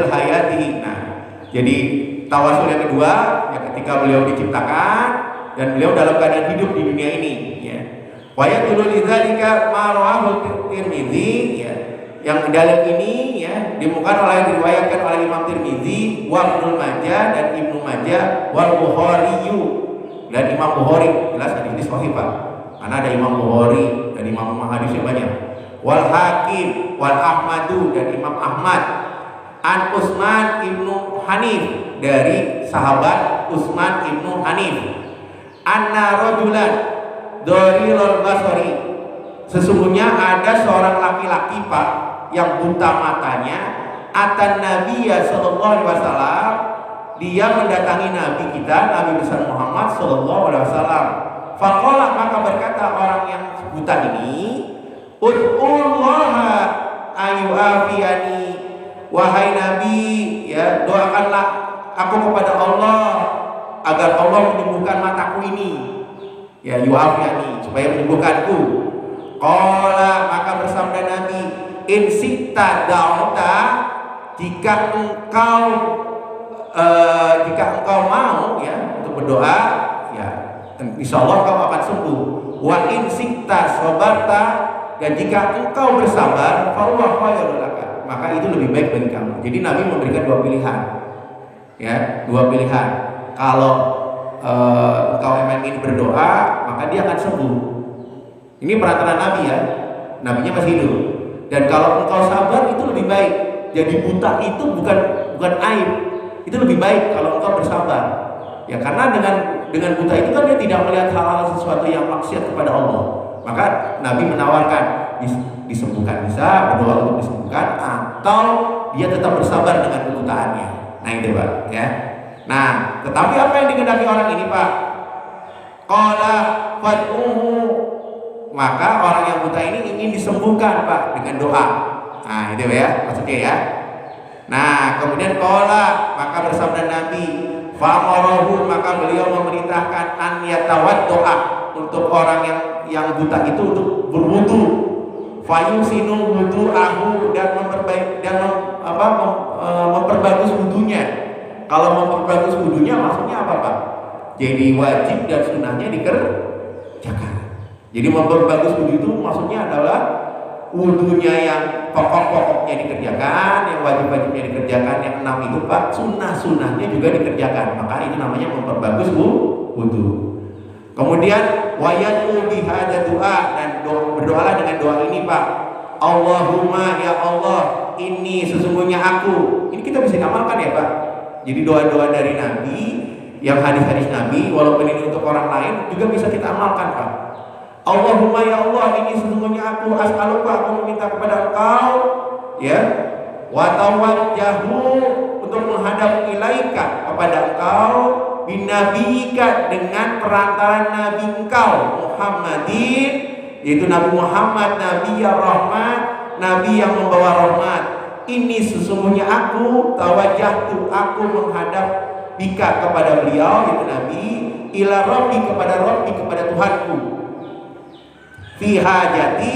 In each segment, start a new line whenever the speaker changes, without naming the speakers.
hayati. Nah, jadi tawasul yang kedua ya ketika beliau diciptakan dan beliau dalam keadaan hidup di dunia ini ya. Wa yadullu lidzalika ma rawahu Tirmidzi ya. Yang dalil ini ya diriwayatkan oleh Imam Tirmidzi wa Ibnu Majah dan Ibnu Majah wal Bukhari dan Imam Bukhari. Jelas hadis ini sahih Pak. Karena ada Imam Bukhari dan Imam hadisnya banyak. Wal Hakim wal Ahmadu dan Imam Ahmad an Utsman ibnu Hanif dari sahabat Utsman ibnu Hanif anna rajulan dharirul basari, sesungguhnya ada seorang laki-laki Pak yang buta matanya, atan Nabiya sallallahu alaihi wasallam, dia mendatangi Nabi kita Nabi besar Muhammad sallallahu alaihi wasallam. Faqala, maka berkata orang yang buta ini, ud'ullaha ayyuafiyani, wahai Nabi ya, doakanlah aku kepada Allah agar Allah menyembuhkan mataku ini ya, yuafiyani, supaya menyembuhkanku. Qala, maka bersabda Nabi, in sita da'uta, jika engkau mau ya untuk berdoa ya, insyaallah kau akan sembuh. Wa in sita sabarta, dan jika engkau bersabar, fa huwa khairul laka, maka itu lebih baik bagi kamu. Jadi Nabi memberikan dua pilihan ya, dua pilihan. Kalau engkau memang ingin berdoa, maka dia akan sembuh. Ini peraturan Nabi ya, Nabinya masih hidup. Dan kalau engkau sabar itu lebih baik. Jadi buta itu bukan aib, itu lebih baik kalau engkau bersabar. Ya karena dengan buta itu kan dia tidak melihat hal-hal sesuatu yang maksiat kepada Allah. Maka Nabi menawarkan disembuhkan, bisa berdoa untuk disembuhkan, atau dia tetap bersabar dengan kebutaannya. Nah itu Pak ya. Nah tetapi apa yang dikehendaki orang ini Pak? Qala fad'uhu, maka orang yang buta ini ingin disembuhkan Pak dengan doa. Nah itu ya maksudnya ya. Nah kemudian qala, maka bersabda Nabi, fa'amarahu, maka beliau memerintahkan an yatawaddoa, untuk orang yang buta itu untuk berwudu, fayusinu wudu'ahu, dan memperbagus wudunya. Kalau memperbagus wudunya maksudnya apa Pak? Jadi wajib dan sunnahnya dikerjakan. Jadi memperbagus wudu itu maksudnya adalah wudunya yang pokok-pokoknya dikerjakan, yang wajib-wajibnya dikerjakan, yang 6 itu Pak, sunnah-sunnahnya juga dikerjakan. Maka itu namanya memperbagus wudu. Kemudian wayad'u bihadza doa, dan berdoalah dengan doa ini Pak. Allahumma, ya Allah, ini sesungguhnya aku. Ini kita bisa amalkan ya Pak. Jadi doa-doa dari Nabi, yang hadis-hadis Nabi, walaupun ini untuk orang lain, juga bisa kita amalkan Pak. Allahumma, ya Allah, ini sesungguhnya aku, as'aluka, aku meminta kepada engkau ya, wa tawajjahu, untuk menghadap ilaika, kepada engkau, binabiyika, dengan perantaran Nabi engkau Muhammadin, yaitu Nabi Muhammad, Nabi ya rahmat, Nabi yang membawa rahmat. Ini sesungguhnya aku, tawajjahtu, aku menghadap bika, kepada beliau yaitu Nabi, ila rabbi, kepada Tuhanku, fi hajati,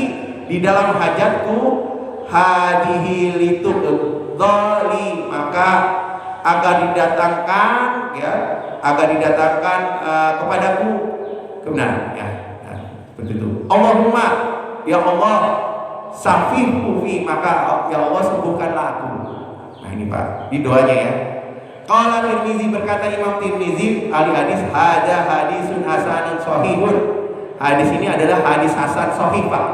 di dalam hajatku, hadihi litudhali, maka agar didatangkan ya, kepadaku kebenaran ya. Nah, seperti itu. Allahumma, ya Allah, safihu fi, maka ya Allah sembuhkanlah aku. Nah ini Pak, di doanya ya. Qala Tirmizi, berkata Imam Tirmizi, hadis hadza hadisun hasanun shahihun, hadis ini adalah hadis hasan sahih Pak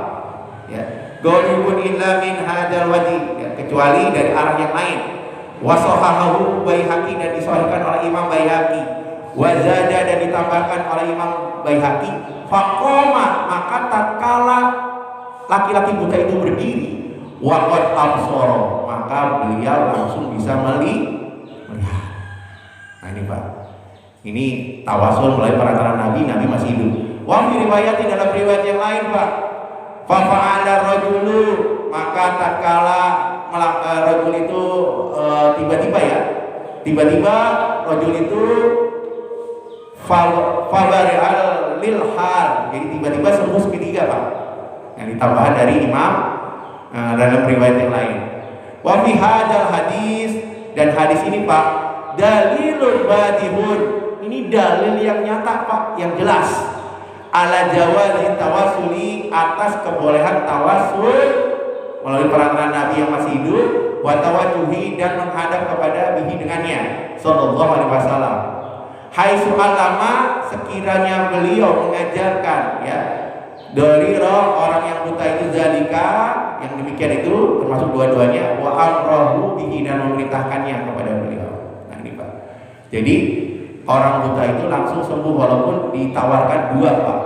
ya. Ghairun illa min hadzal wajhi, ya, kecuali dari arah yang lain. Wa sahahahu Baihaqi, dan disahihkan oleh Imam Baihaqi. Wa zada, dan ditambahkan oleh Imam Baihaqi. Faqama, maka tatkala laki-laki buta itu berdiri, wa qad absara, maka beliau langsung bisa melihat. Nah ini Pak, ini tawasul mulai perantara Nabi masih hidup. Wa fi riwayat, dalam riwayat yang lain Pak, fa fa'ala rajulu, maka tatkala rajul itu tiba-tiba rajul itu fabari'al lil hal, jadi tiba-tiba sembuh seketika Pak. Yang ditambahkan dari Imam dalam riwayat yang lain. Wa fi hadzal hadis, hadis ini Pak, dalilun wadihun, ini dalil yang nyata Pak, yang jelas, ala jawazi tawassuli, atas kebolehan tawassul melalui perantaraan Nabi yang masih hidup, wa tawajuhi, dan menghadap kepada bihi dengannya sallallahu alaihi wasallam. Haitsu alama, sekiranya beliau mengajarkan ya, dari orang yang buta itu zalika, yang demikian itu termasuk dua-duanya, wa amrahu bihi, dan memerintahkannya kepada beliau. Nah ini Pak. Jadi orang buta itu langsung sembuh walaupun ditawarkan dua Pak.